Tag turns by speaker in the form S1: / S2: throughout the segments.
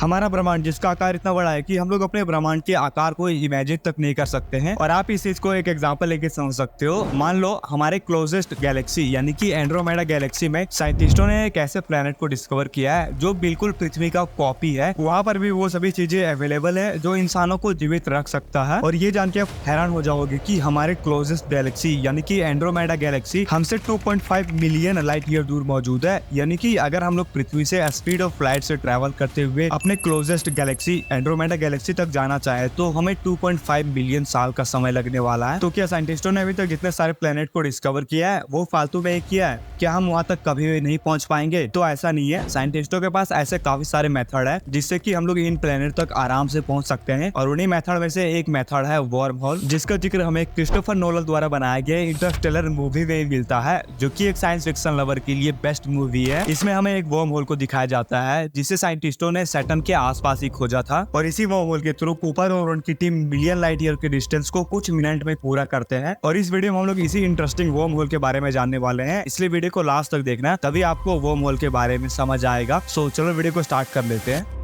S1: हमारा ब्रह्मांड जिसका आकार इतना बड़ा है कि हम लोग अपने ब्रह्मांड के आकार को इमेजिन तक नहीं कर सकते हैं। और आप इस चीज को एक एग्जांपल लेके समझ सकते हो। मान लो हमारे क्लोजेस्ट गैलेक्सी यानी कि एंड्रोमेडा गैलेक्सी में साइंटिस्टों ने एक ऐसे प्लेनेट को डिस्कवर किया है जो बिल्कुल पृथ्वी का कॉपी है। वहाँ पर भी वो सभी चीजें अवेलेबल है जो इंसानों को जीवित रख सकता है। और ये जान के आप हैरान हो जाओगे कि हमारे क्लोजेस्ट गैलेक्सी यानी कि एंड्रोमेडा गैलेक्सी हमसे 2.5 मिलियन लाइट ईयर दूर मौजूद है। यानी कि अगर हम लोग पृथ्वी से स्पीड ऑफ लाइट से ट्रेवल करते हुए अपने क्लोजेस्ट गैलेक्सी एंड्रोमेडा गैलेक्सी तक जाना चाहे तो हमें 2.5 मिलियन साल का समय लगने वाला है। तो क्या साइंटिस्टों ने अभी तक जितने सारे प्लेनेट को डिस्कवर किया है वो फालतू में ही किया है? क्या हम वहाँ तक कभी भी नहीं पहुँच पाएंगे? तो ऐसा नहीं है। साइंटिस्टों के पास ऐसे काफी सारे मेथड है जिससे कि हम लोग इन प्लेनेट तक आराम से पहुँच सकते हैं। और उन्हीं मेथड में से एक मेथड है वर्म होल, जिसका जिक्र हमें क्रिस्टोफर नोलन द्वारा बनाया गया इंटरस्टेलर मूवी में मिलता है, जो कि एक साइंस फिक्शन लवर के लिए बेस्ट मूवी है। इसमें हमें एक वर्म होल को दिखाया जाता है जिसे साइंटिस्टों ने सैटर्न के आसपास ही खोजा था। और इसी वर्म होल के थ्रू कूपर और उनकी टीम मिलियन लाइट ईयर के डिस्टेंस को कुछ मिनट में पूरा करते हैं। और इस वीडियो में हम लोग इसी इंटरेस्टिंग वर्म होल के बारे में जानने वाले हैं, इसलिए वीडियो को लास्ट तक देखना, तभी आपको वर्म होल के बारे में समझ आएगा। सो चलो वीडियो को स्टार्ट कर लेते हैं।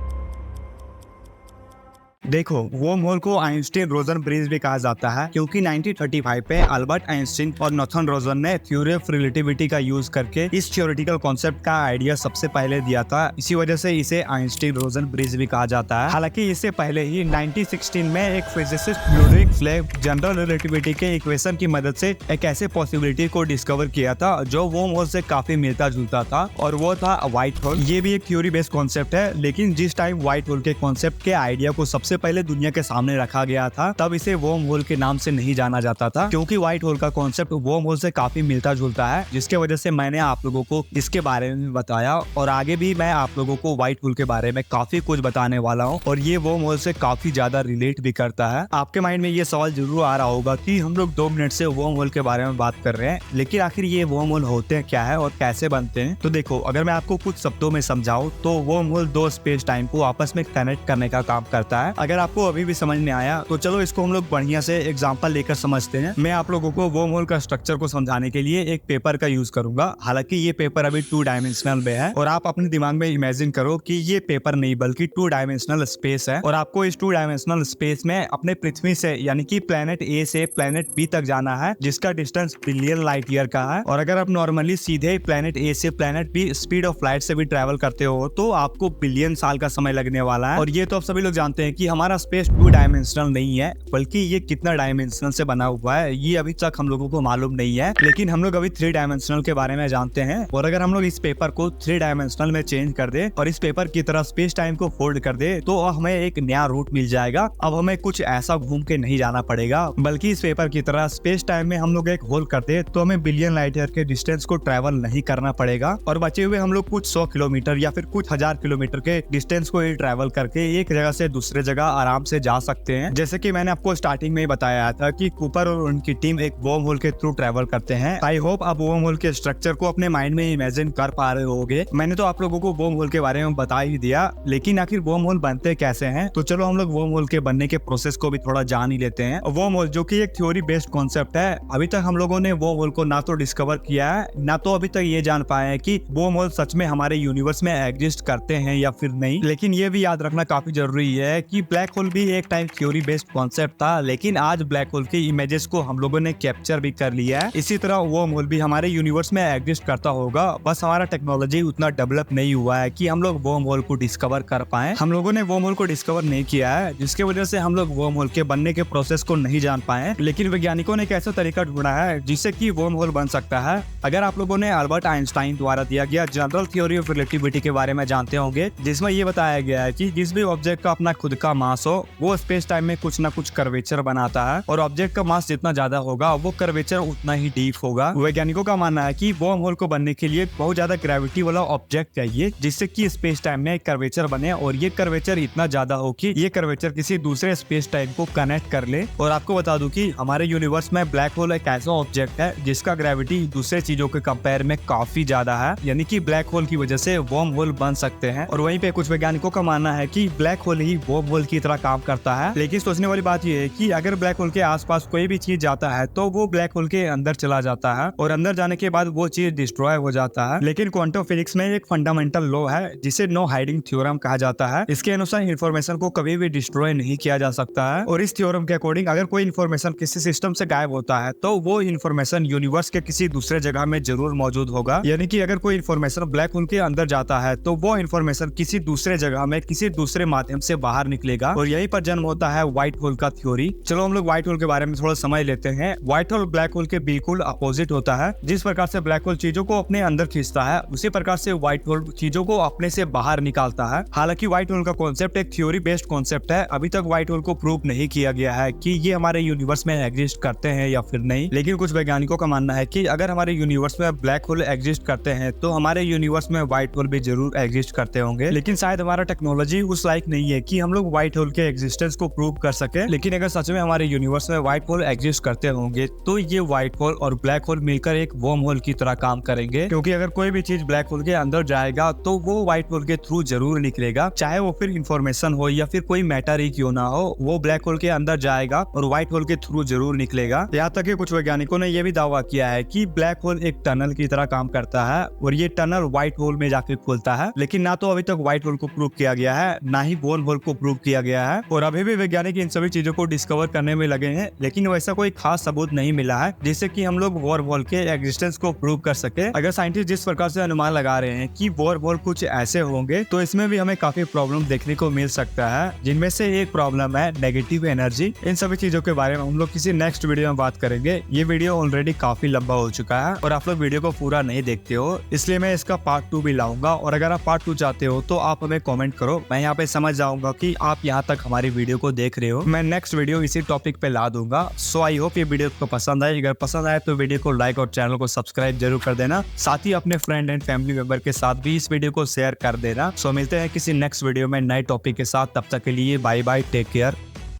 S1: देखो, वर्म होल को आइंस्टीन रोजन ब्रिज भी कहा जाता है क्योंकि 1935 पे अल्बर्ट आइंस्टीन और नॉर्थन रोजन ने थ्योरी ऑफ रिलेटिविटी का यूज करके इस थ्योरेटिकल कॉन्सेप्ट का आइडिया सबसे पहले दिया था। इसी वजह से इसे आइंस्टीन रोजन ब्रिज भी कहा जाता है। हालांकि इससे पहले ही 1916 में एक physicist Ludwig Fleck general relativity के इक्वेशन की मदद से एक ऐसे पॉसिबिलिटी को डिस्कवर किया था जो वर्म होल से काफी मिलता जुलता था, और वो था व्हाइट होल। ये भी एक थ्योरी बेस्ड कॉन्सेप्ट है, लेकिन जिस टाइम व्हाइट होल के कॉन्सेप्ट के आइडिया को सबसे पहले दुनिया के सामने रखा गया था तब इसे वर्म होल के नाम से नहीं जाना जाता था, क्योंकि व्हाइट होल का कॉन्सेप्ट वर्म होल से काफी मिलता जुलता है, जिसके वजह से मैंने आप लोगों को इसके बारे में बताया। और आगे भी मैं आप लोगों को व्हाइट होल के बारे में काफी कुछ बताने वाला हूँ, और ये वर्म होल से काफी ज्यादा रिलेट भी करता है। आपके माइंड में ये सवाल जरूर आ रहा होगा कि हम लोग 2 मिनट से वर्म होल के बारे में बात कर रहे हैं, लेकिन आखिर ये वर्म होल होते हैं क्या है और कैसे बनते हैं? तो देखो, अगर मैं आपको कुछ शब्दों में समझाऊं तो वर्म होल 2 स्पेस टाइम को आपस में कनेक्ट करने का काम करता है। अगर आपको अभी भी समझ नहीं आया तो चलो इसको हम लोग बढ़िया से एग्जांपल लेकर समझते हैं। मैं आप लोगों को वर्म होल का स्ट्रक्चर को समझाने के लिए एक पेपर का यूज करूंगा। हालांकि ये पेपर अभी 2 डायमेंशनल में है, और आप अपने दिमाग में इमेजिन करो कि ये पेपर नहीं बल्कि 2 डायमेंशनल स्पेस है, और आपको इस 2 डायमेंशनल स्पेस में अपने पृथ्वी से यानी कि प्लेनेट ए से प्लेनेट बी तक जाना है, जिसका डिस्टेंस बिलियन लाइट ईयर का है। और अगर आप नॉर्मली सीधे प्लेनेट ए से planet B speed of light से भी ट्रेवल करते हो तो आपको बिलियन साल का समय लगने वाला है। और ये तो आप सभी लोग जानते हैं कि हमारा स्पेस 2 डायमेंशनल नहीं है, बल्कि ये कितना डायमेंशनल से बना हुआ है ये अभी तक हम लोगों को मालूम नहीं है। लेकिन हम लोग अभी 3 डायमेंशनल के बारे में जानते हैं। और अगर हम लोग इस पेपर को 3 डायमेंशनल में चेंज कर दे और इस पेपर की तरह स्पेस टाइम को फोल्ड कर दे तो हमें एक नया रूट मिल जाएगा। अब हमें कुछ ऐसा घूम के नहीं जाना पड़ेगा, बल्कि इस पेपर की तरह स्पेस टाइम में हम लोग एक होल कर दे तो हमें बिलियन लाइट ईयर के डिस्टेंस को ट्रेवल नहीं करना पड़ेगा, और बचे हुए हम लोग कुछ 100 किलोमीटर या फिर कुछ 1000 किलोमीटर के डिस्टेंस को ट्रेवल करके एक जगह से दूसरे जगह आराम से जा सकते हैं। जैसे कि मैंने आपको स्टार्टिंग में ही बताया था कि कूपर और उनकी टीम एक वर्म होल के थ्रू ट्रेवल करते हैं। आई होप आप वर्म होल के स्ट्रक्चर को अपने माइंड में इमेजिन कर पा रहे होगे। मैंने तो आप लोगों को वर्म होल के बारे में बता ही दिया, लेकिन आखिर वर्म होल बनते कैसे हैं? तो चलो हम लोग वर्म होल के बनने के प्रोसेस को भी थोड़ा जान ही लेते हैं। वर्म होल जो कि एक थ्योरी बेस्ड कॉन्सेप्ट है, अभी तक हम लोगों ने वर्म होल को ना तो डिस्कवर किया है ना तो अभी तक ये जान पाए हैं कि वर्म होल सच में हमारे यूनिवर्स में एग्जिस्ट करते हैं या फिर नहीं। लेकिन ये भी याद रखना काफी जरूरी है कि ब्लैक होल भी एक टाइम थ्योरी बेस्ड कॉन्सेप्ट था, लेकिन आज ब्लैक होल की इमेजेस को हम लोगों ने कैप्चर भी कर लिया है। इसी तरह वर्म होल भी हमारे यूनिवर्स में एग्जिस्ट करता होगा, बस हमारा टेक्नोलॉजी उतना डेवलप नहीं हुआ है कि हम लोग वर्म होल को डिस्कवर कर पाए। हम लोगों ने वर्म होल को डिस्कवर नहीं किया है, जिसकी वजह से हम लोग वर्म होल के बनने के प्रोसेस को नहीं जान पाए। लेकिन वैज्ञानिकों ने एक ऐसा तरीका ढूंढा है जिससे कि वर्म होल बन सकता है। अगर आप लोगों ने अल्बर्ट आइंस्टाइन द्वारा दिया गया जनरल थ्योरी ऑफ रिलेटिविटी के बारे में जानते होंगे, जिसमें ये बताया गया है कि जिस भी ऑब्जेक्ट का अपना खुद का मास हो वो स्पेस टाइम में कुछ ना कुछ कर्वेचर बनाता है, और ऑब्जेक्ट का मास जितना ज्यादा होगा वो कर्वेचर उतना ही डीप होगा। वैज्ञानिकों का मानना है कि वर्म होल को बनने के लिए बहुत ज्यादा ग्रेविटी वाला ऑब्जेक्ट चाहिए जिससे कि स्पेस टाइम में कर्वेचर बने, और ये कर्वेचर इतना ज्यादा हो कि ये कर्वेचर किसी दूसरे स्पेस टाइम को कनेक्ट कर ले। और आपको बता दूं कि हमारे यूनिवर्स में ब्लैक होल एक ऐसा ऑब्जेक्ट है जिसका ग्रेविटी दूसरे चीजों के कंपेयर में काफी ज्यादा है, यानी कि ब्लैक होल की वजह से वर्म होल बन सकते हैं। और वहीं पे कुछ वैज्ञानिकों का मानना है कि ब्लैक होल ही वर्म होल की तरह काम करता है। लेकिन सोचने वाली बात यह है कि अगर ब्लैक होल के आसपास कोई भी चीज जाता है तो वो ब्लैक होल के अंदर चला जाता है और अंदर जाने के बाद वो चीज डिस्ट्रॉय हो जाता है। लेकिन क्वांटम फिजिक्स में एक फंडामेंटल लॉ है जिसे नो हाइडिंग थ्योरम कहा जाता है। इसके अनुसार इंफॉर्मेशन को कभी भी डिस्ट्रॉय नहीं किया जा सकता है और इस थ्योरम के अकॉर्डिंग अगर कोई इंफॉर्मेशन किसी सिस्टम से गायब होता है तो वो इंफॉर्मेशन यूनिवर्स के किसी दूसरे जगह में जरूर मौजूद होगा। यानी कि अगर कोई इंफॉर्मेशन ब्लैक होल के अंदर जाता है तो वो इंफॉर्मेशन किसी दूसरे जगह में किसी दूसरे माध्यम से बाहर निकलेगा और यहीं पर जन्म होता है व्हाइट होल का थ्योरी। चलो हम लोग व्हाइट होल के बारे में थोड़ा समझ लेते हैं। व्हाइट होल ब्लैक होल के बिल्कुल अपोजिट होता है। जिस प्रकार से ब्लैक होल चीजों को अपने अंदर खींचता है उसी प्रकार से व्हाइट होल चीजों को अपने से बाहर निकालता है। हालांकि व्हाइट होल का कॉन्सेप्ट एक थ्योरी बेस्ड कॉन्सेप्ट है। अभी तक व्हाइट होल को प्रूव नहीं किया गया है कि ये हमारे यूनिवर्स में एग्जिस्ट करते हैं या फिर नहीं। लेकिन कुछ वैज्ञानिकों का मानना है कि अगर हमारे यूनिवर्स में ब्लैक होल एग्जिस्ट करते हैं तो हमारे यूनिवर्स में व्हाइट होल भी जरूर एग्जिस्ट करते होंगे। लेकिन शायद हमारा टेक्नोलॉजी उस लायक नहीं है कि हम लोग व्हाइट होल के एग्जिस्टेंस को प्रूव कर सके। लेकिन अगर सच में हमारे यूनिवर्स में व्हाइट होल एग्जिस्ट करते होंगे तो ये व्हाइट होल और ब्लैक होल मिलकर एक वर्म होल की तरह काम करेंगे। क्योंकि अगर कोई भी चीज ब्लैक होल के अंदर जाएगा तो वो व्हाइट होल के थ्रू जरूर निकलेगा, चाहे वो फिर इंफॉर्मेशन हो या फिर कोई मैटर ही क्यों ना हो, वो ब्लैक होल के अंदर जाएगा और व्हाइट होल के थ्रू जरूर निकलेगा। यहाँ तक कि कुछ वैज्ञानिकों ने यह भी दावा किया है कि ब्लैक होल एक टनल की तरह काम करता है और ये टनल व्हाइट होल में जाके खुलता है। लेकिन ना तो अभी तक व्हाइट होल को प्रूव किया गया है ना ही वर्म होल को प्रूव किया गया है और अभी भी वैज्ञानिक इन सभी चीजों को डिस्कवर करने में लगे हैं। लेकिन वैसा कोई खास सबूत नहीं मिला है जिससे कि हम लोग वर्म होल के एग्जिस्टेंस को प्रूव कर सके। अगर साइंटिस्ट जिस प्रकार से अनुमान लगा रहे हैं कि वर्म होल कुछ ऐसे होंगे तो इसमें भी हमें काफी प्रॉब्लम देखने को मिल सकता है, जिनमें से एक प्रॉब्लम है नेगेटिव एनर्जी। इन सभी चीजों के बारे में हम लोग किसी नेक्स्ट वीडियो में बात करेंगे। ये वीडियो ऑलरेडी काफी लंबा हो चुका है और आप लोग वीडियो को पूरा नहीं देखते हो, इसलिए मैं इसका पार्ट 2 भी लाऊंगा। और अगर आप पार्ट 2 चाहते हो तो आप हमें कमेंट करो, मैं यहाँ पे समझ जाऊंगा कि आप यहाँ तक हमारी वीडियो को देख रहे हो। मैं नेक्स्ट वीडियो इसी टॉपिक पे ला दूंगा। सो आई होप ये वीडियो को पसंद आए। अगर पसंद आए तो वीडियो को लाइक और चैनल को सब्सक्राइब जरूर कर देना। साथ ही अपने फ्रेंड एंड फैमिली मेंबर के साथ भी इस वीडियो को शेयर कर देना। सो मिलते हैं किसी नेक्स्ट वीडियो में नए टॉपिक के साथ। तब तक के लिए बाय बाय, टेक केयर।